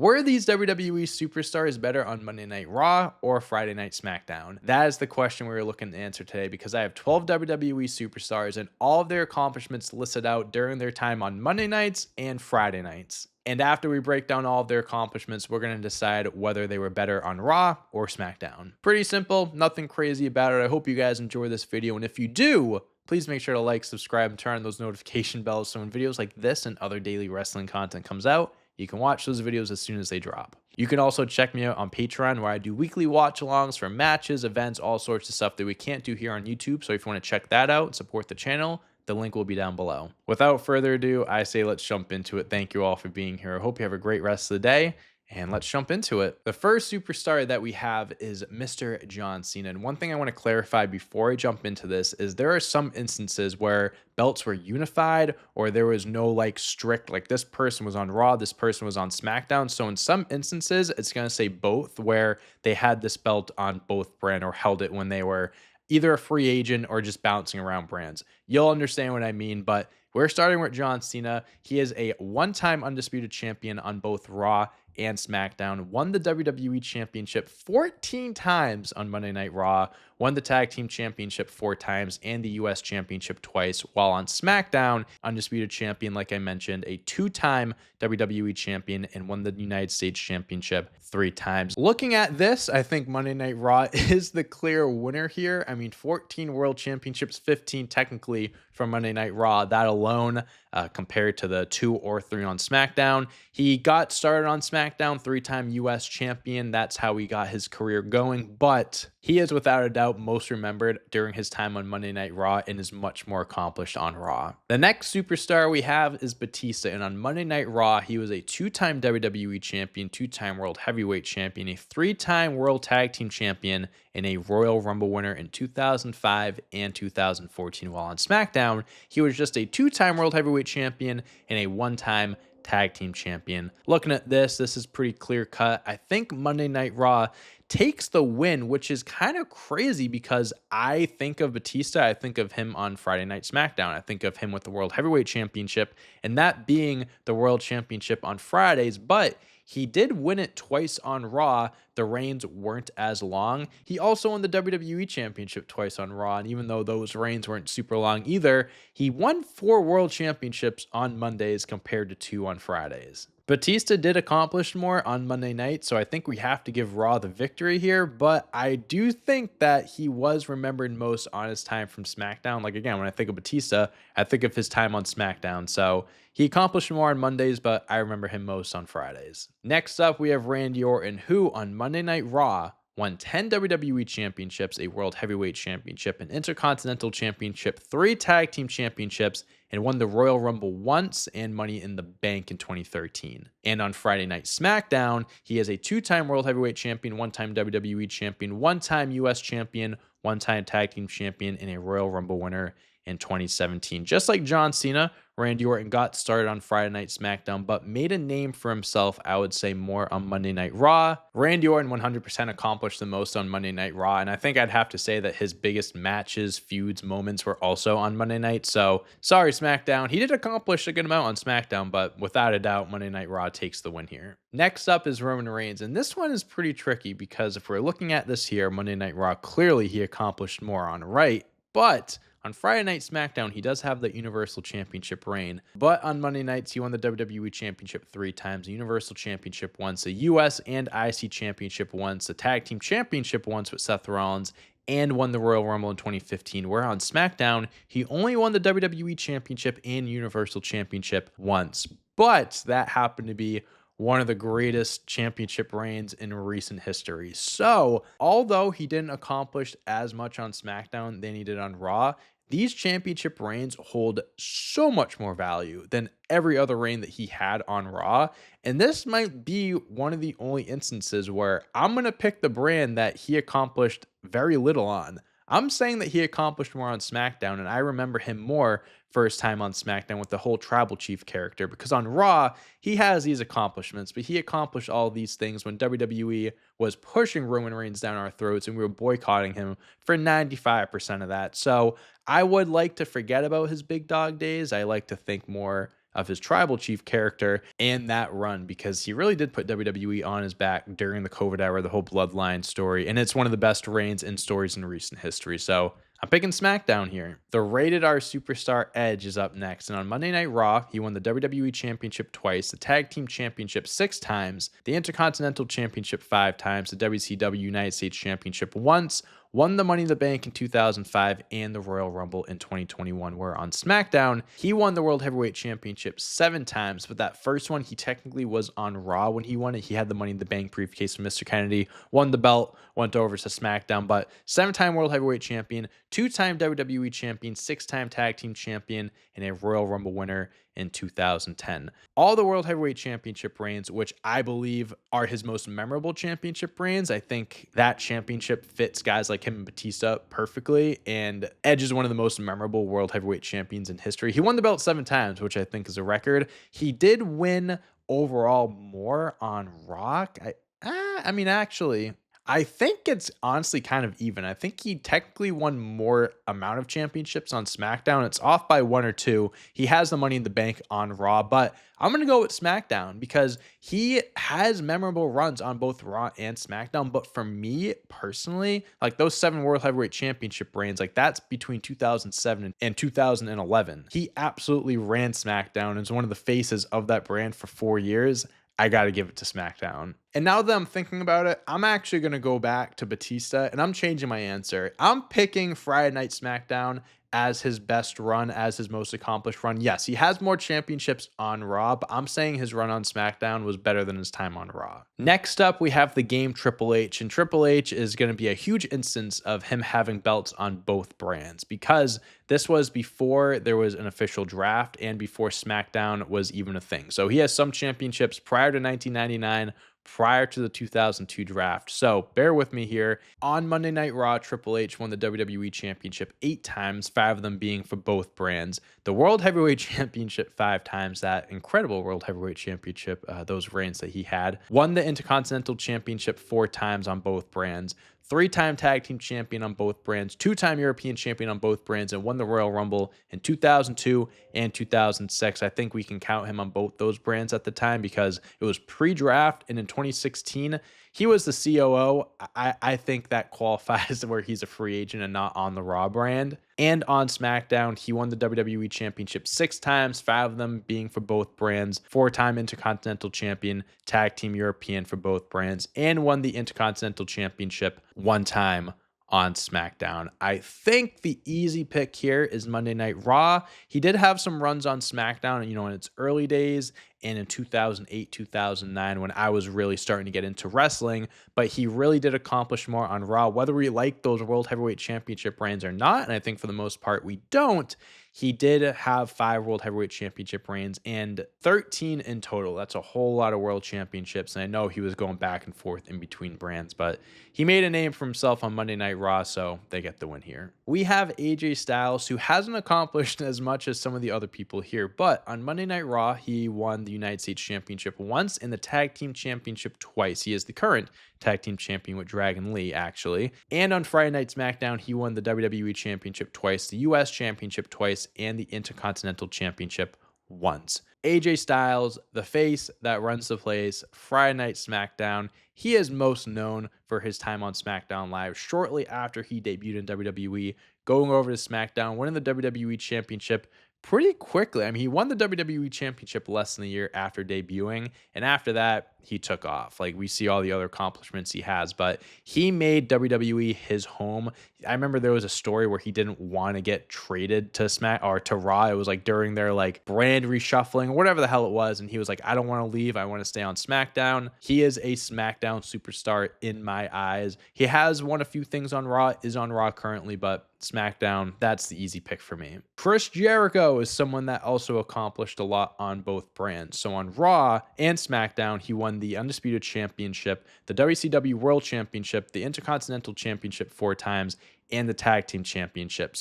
Were these WWE superstars better on Monday Night Raw or Friday Night SmackDown? That is the question we were looking to answer today because I have 12 WWE superstars and all of their accomplishments listed out during their time on Monday nights and Friday nights. And after we break down all of their accomplishments, we're going to decide whether they were better on Raw or SmackDown. Pretty simple, nothing crazy about it. I hope you guys enjoy this video. And if you do, please make sure to like, subscribe, and turn on those notification bells so when videos like this and other daily wrestling content comes out, you can watch those videos as soon as they drop. You can also check me out on Patreon where I do weekly watch-alongs for matches, events, all sorts of stuff that we can't do here on YouTube. So if you want to check that out and support the channel, the link will be down below. Without further ado, I say let's jump into it. Thank you all for being here. I hope you have a great rest of the day. And let's jump into it. The first superstar that we have is Mr. John Cena. And one thing I want to clarify before I jump into this is there are some instances where belts were unified or there was no like strict, like this person was on Raw, this person was on SmackDown. So in some instances, it's going to say both where they had this belt on both brand or held it when they were either a free agent or just bouncing around brands. You'll understand what I mean, but we're starting with John Cena. He is a one-time undisputed champion on both Raw and SmackDown, won the WWE Championship 14 times on Monday Night Raw, won the Tag Team Championship 4 times, and the US Championship twice, while on SmackDown, undisputed champion, like I mentioned, a 2-time WWE champion, and won the United States Championship 3 times. Looking at this, I think Monday Night Raw is the clear winner here. I mean, 14 World Championships, 15 technically from Monday Night Raw. That alone, compared to the 2 or 3 on SmackDown. He got started on SmackDown, 3-time US champion. That's how he got his career going, but he is without a doubt most remembered during his time on Monday Night Raw and is much more accomplished on Raw. The next superstar we have is Batista, and on Monday Night Raw, he was a 2-time WWE champion, 2-time World Heavyweight champion, a 3-time World Tag Team champion, and a Royal Rumble winner in 2005 and 2014. While on SmackDown, he was just a 2-time World Heavyweight champion and a 1-time Tag Team champion. Looking at this is pretty clear cut. I think Monday Night Raw takes the win, which is kind of crazy because I think of Batista, I think of him on Friday Night SmackDown. I think of him with the World Heavyweight Championship and that being the World Championship on Fridays, but he did win it twice on Raw. The reigns weren't as long. He also won the WWE Championship twice on Raw, and even though those reigns weren't super long either, he won 4 World Championships on Mondays compared to 2 on Fridays. Batista did accomplish more on Monday night, so I think we have to give Raw the victory here, but I do think that he was remembered most on his time from SmackDown. Like, again, when I think of Batista, I think of his time on SmackDown, so he accomplished more on Mondays, but I remember him most on Fridays. Next up, we have Randy Orton, who on Monday Night Raw won 10 WWE championships, a World Heavyweight Championship, an Intercontinental Championship, 3 Tag Team Championships, and won the Royal Rumble once and Money in the Bank in 2013. And on Friday Night SmackDown, he is a 2-time World Heavyweight Champion, 1-time WWE Champion, 1-time US Champion, 1-time Tag Team Champion, and a Royal Rumble winner in 2017. Just like John Cena, Randy Orton got started on Friday Night SmackDown, but made a name for himself, I would say, more on Monday Night Raw. Randy Orton 100% accomplished the most on Monday Night Raw, and I think I'd have to say that his biggest matches, feuds, moments were also on Monday Night, so sorry SmackDown. He did accomplish a good amount on SmackDown, but without a doubt, Monday Night Raw takes the win here. Next up is Roman Reigns, and this one is pretty tricky because if we're looking at this here, Monday Night Raw, clearly he accomplished more on right, but on Friday Night SmackDown, he does have the Universal Championship reign, but on Monday nights, he won the WWE Championship 3 times, the Universal Championship once, the US and IC Championship once, the Tag Team Championship once with Seth Rollins, and won the Royal Rumble in 2015, where on SmackDown, he only won the WWE Championship and Universal Championship once, but that happened to be one of the greatest championship reigns in recent history. So, although he didn't accomplish as much on SmackDown than he did on Raw, these championship reigns hold so much more value than every other reign that he had on Raw. And this might be one of the only instances where I'm going to pick the brand that he accomplished very little on. I'm saying that he accomplished more on SmackDown, and I remember him more first time on SmackDown with the whole Tribal Chief character, because on Raw, he has these accomplishments, but he accomplished all these things when WWE was pushing Roman Reigns down our throats and we were boycotting him for 95% of that. So I would like to forget about his big dog days. I like to think more of his tribal chief character and that run, because he really did put WWE on his back during the COVID era, the whole bloodline story. And it's one of the best reigns and stories in recent history. So I'm picking SmackDown here. The Rated R superstar Edge is up next, and on Monday Night Raw, he won the WWE Championship twice, the Tag Team Championship 6 times, the Intercontinental Championship 5 times, the WCW United States Championship once, won the Money in the Bank in 2005 and the Royal Rumble in 2021, where on SmackDown, he won the World Heavyweight Championship 7 times, but that first one, he technically was on Raw when he won it. He had the Money in the Bank briefcase from Mr. Kennedy, won the belt, went over to SmackDown, but 7-time World Heavyweight Champion, 2-time WWE Champion, 6-time Tag Team Champion, and a Royal Rumble winner in 2010. All the World Heavyweight Championship reigns, which I believe are his most memorable championship reigns. I think that championship fits guys like him and Batista perfectly, and Edge is one of the most memorable World Heavyweight Champions in history. He won the belt 7 times, which I think is a record. He did win overall more on Rock. Actually, I think it's honestly kind of even. I think he technically won more amount of championships on SmackDown. It's off by 1 or 2. He has the Money in the Bank on Raw, but I'm going to go with SmackDown because he has memorable runs on both Raw and SmackDown. But for me personally, like those 7 World Heavyweight Championship reigns, like that's between 2007 and 2011. He absolutely ran SmackDown and was one of the faces of that brand for 4 years. I got to give it to SmackDown. And now that I'm thinking about it, I'm actually going to go back to Batista and I'm changing my answer. I'm picking Friday Night SmackDown as his best run, as his most accomplished run. Yes, he has more championships on Raw, but I'm saying his run on SmackDown was better than his time on Raw. Next up, we have the game Triple H, and Triple H is going to be a huge instance of him having belts on both brands because this was before there was an official draft and before SmackDown was even a thing. So he has some championships prior to 1999, prior to the 2002 draft. So bear with me here. On Monday Night Raw, Triple H won the WWE Championship 8 times, 5 of them being for both brands. The World Heavyweight Championship 5 times, that incredible World Heavyweight Championship, those reigns that he had. Won the Intercontinental Championship 4 times on both brands. 3-time Tag Team Champion on both brands, 2-time European Champion on both brands, and won the Royal Rumble in 2002 and 2006. I think we can count him on both those brands at the time because it was pre-draft, and in 2016, he was the COO. I think that qualifies where he's a free agent and not on the Raw brand. And on SmackDown, he won the WWE Championship 6 times, 5 of them being for both brands, 4-time Intercontinental Champion, Tag Team European for both brands, and won the Intercontinental Championship 1 time on SmackDown. I think the easy pick here is Monday Night Raw. He did have some runs on SmackDown, in its early days and in 2008, 2009 when I was really starting to get into wrestling, but he really did accomplish more on Raw, whether we like those World Heavyweight Championship reigns or not, and I think for the most part we don't. He did have 5 World Heavyweight Championship reigns and 13 in total. That's a whole lot of world championships. And I know he was going back and forth in between brands, but he made a name for himself on Monday Night Raw, so they get the win here. We have AJ Styles, who hasn't accomplished as much as some of the other people here, but on Monday Night Raw, he won the United States Championship once and the Tag Team Championship twice. He is the current Tag Team Champion with Dragon Lee, actually. And on Friday Night SmackDown, he won the WWE Championship twice, the US Championship twice, and the Intercontinental Championship once. AJ Styles, the face that runs the place, Friday Night SmackDown. He is most known for his time on SmackDown Live shortly after he debuted in WWE, going over to SmackDown, winning the WWE Championship pretty quickly. I mean, he won the WWE Championship less than a year after debuting, and after that, he took off. Like, we see all the other accomplishments he has, but he made WWE his home. I remember there was a story where he didn't want to get traded to to Raw. It was like during their brand reshuffling, or whatever the hell it was, and he was like, I don't want to leave. I want to stay on SmackDown. He is a SmackDown superstar in my eyes. He has won a few things on Raw, is on Raw currently, but SmackDown, that's the easy pick for me. Chris Jericho is someone that also accomplished a lot on both brands. So on Raw and SmackDown, he won the Undisputed Championship, the WCW World Championship, the Intercontinental Championship 4 times, and the Tag Team Championship.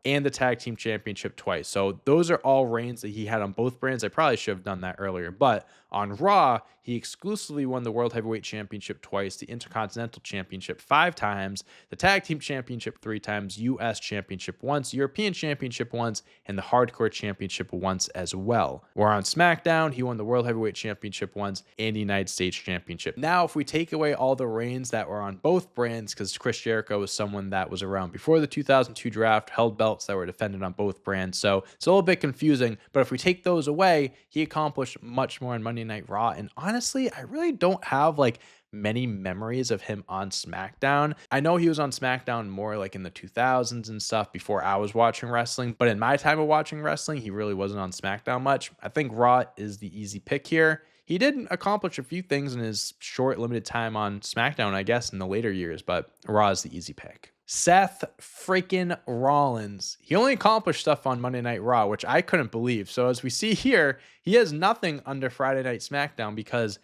And the Tag Team Championship twice. So those are all reigns that he had on both brands. I probably should have done that earlier, but On Raw, he exclusively won the World Heavyweight Championship twice, the Intercontinental Championship 5 times, the Tag Team Championship 3 times, US Championship once, European Championship once, and the Hardcore Championship once as well. Where on SmackDown, he won the World Heavyweight Championship once and the United States Championship. Now, if we take away all the reigns that were on both brands, because Chris Jericho was someone that was around before the 2002 draft, held belts that were defended on both brands, so it's a little bit confusing, but if we take those away, he accomplished much more on Monday Night Raw, and honestly, I really don't have like many memories of him on SmackDown. I know he was on SmackDown more like in the 2000s and stuff before I was watching wrestling, but in my time of watching wrestling, he really wasn't on SmackDown much. I think Raw is the easy pick here. He did accomplish a few things in his short, limited time on SmackDown, I guess, in the later years, but Raw is the easy pick. Seth freaking Rollins. He only accomplished stuff on Monday Night Raw, which I couldn't believe. So as we see here, he has nothing under Friday Night SmackDown because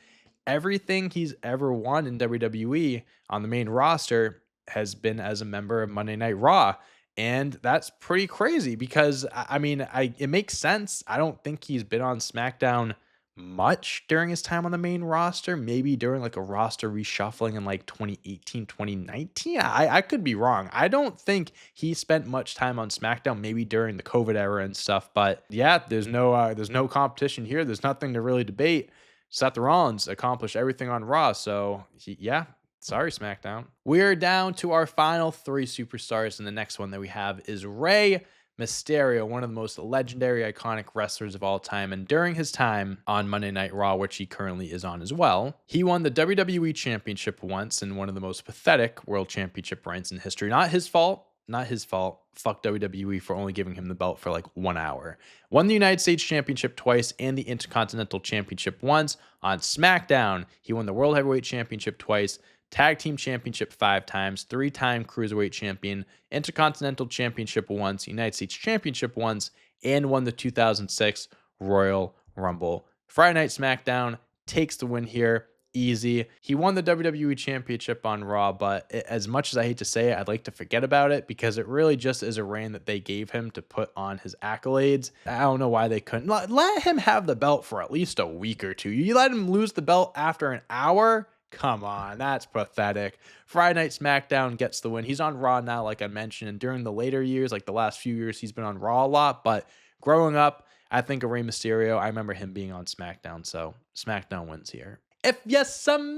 everything he's ever won in WWE on the main roster has been as a member of Monday Night Raw. And that's pretty crazy because it makes sense. I don't think he's been on SmackDown much during his time on the main roster, maybe during like a roster reshuffling in like 2018, 2019. I could be wrong. I don't think he spent much time on SmackDown, maybe during the COVID era and stuff. But yeah, there's no competition here. There's nothing to really debate. Seth Rollins accomplished everything on Raw. So yeah, sorry, SmackDown. We're down to our final 3 superstars, and the next one that we have is Rey Mysterio, one of the most legendary, iconic wrestlers of all time. And during his time on Monday Night Raw, which he currently is on as well, he won the WWE Championship once in one of the most pathetic World Championship reigns in history. Not his fault. Not his fault. Fuck WWE for only giving him the belt for like 1 hour. Won the United States Championship twice and the Intercontinental Championship once. On SmackDown, he won the World Heavyweight Championship twice, Tag Team Championship 5 times, 3-time Cruiserweight Champion, Intercontinental Championship once, United States Championship once, and won the 2006 Royal Rumble. Friday Night SmackDown takes the win here. Easy. He won the WWE Championship on Raw, but as much as I hate to say it, I'd like to forget about it because it really just is a reign that they gave him to put on his accolades. I don't know why they couldn't. Let him have the belt for at least a week or two. You let him lose the belt after an hour? Come on, that's pathetic. Friday Night SmackDown gets the win. He's on Raw now, like I mentioned, and during the later years, like the last few years, he's been on Raw a lot, but growing up, I think of Rey Mysterio. I remember him being on SmackDown, so SmackDown wins here. If you smell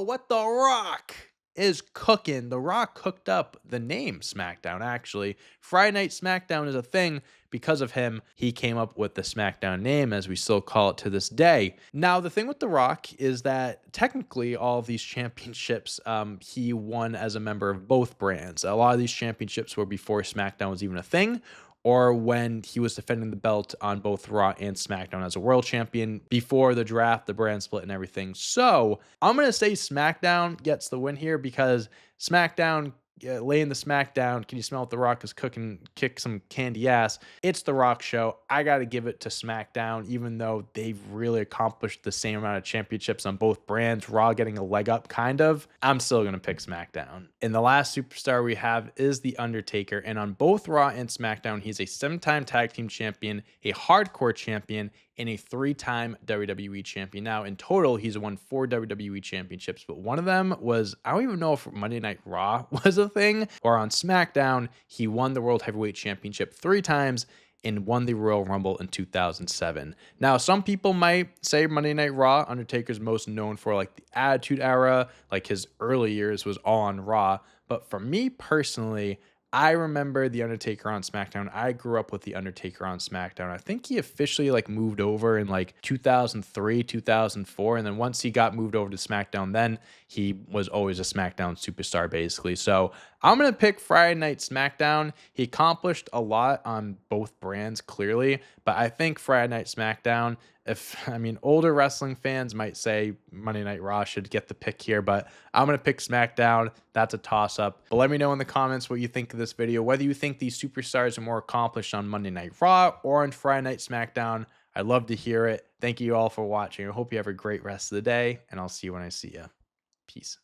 what The Rock is cooking, The Rock cooked up the name SmackDown, actually. Friday Night SmackDown is a thing because of him. He came up with the SmackDown name, as we still call it to this day. Now, the thing with The Rock is that technically all of these championships, he won as a member of both brands. A lot of these championships were before SmackDown was even a thing, or when he was defending the belt on both Raw and SmackDown as a world champion before the draft, the brand split, and everything. So I'm going to say SmackDown gets the win here because SmackDown, laying the SmackDown, can you smell what The Rock is cooking, kick some candy ass? It's The Rock show. I got to give it to SmackDown, even though they've really accomplished the same amount of championships on both brands, Raw getting a leg up, kind of. I'm still going to pick SmackDown. And the last superstar we have is The Undertaker. And on both Raw and SmackDown, he's a 7-time tag team champion, a hardcore champion, and a 3-time WWE champion. Now, in total, he's won 4 WWE championships, but one of them was, I don't even know if Monday Night Raw was a thing, or on SmackDown, he won the World Heavyweight Championship 3 times and won the Royal Rumble in 2007. Now, some people might say Monday Night Raw, Undertaker's most known for like the Attitude Era, like his early years was all on Raw, but for me personally, I remember The Undertaker on SmackDown. I grew up with The Undertaker on SmackDown. I think he officially like moved over in like 2003, 2004. And then once he got moved over to SmackDown, then he was always a SmackDown superstar basically. So I'm going to pick Friday Night SmackDown. He accomplished a lot on both brands clearly, but I think Friday Night SmackDown, older wrestling fans might say Monday Night Raw should get the pick here, but I'm going to pick SmackDown. That's a toss-up. But let me know in the comments what you think of this video, whether you think these superstars are more accomplished on Monday Night Raw or on Friday Night SmackDown. I'd love to hear it. Thank you all for watching. I hope you have a great rest of the day, and I'll see you when I see you. Peace.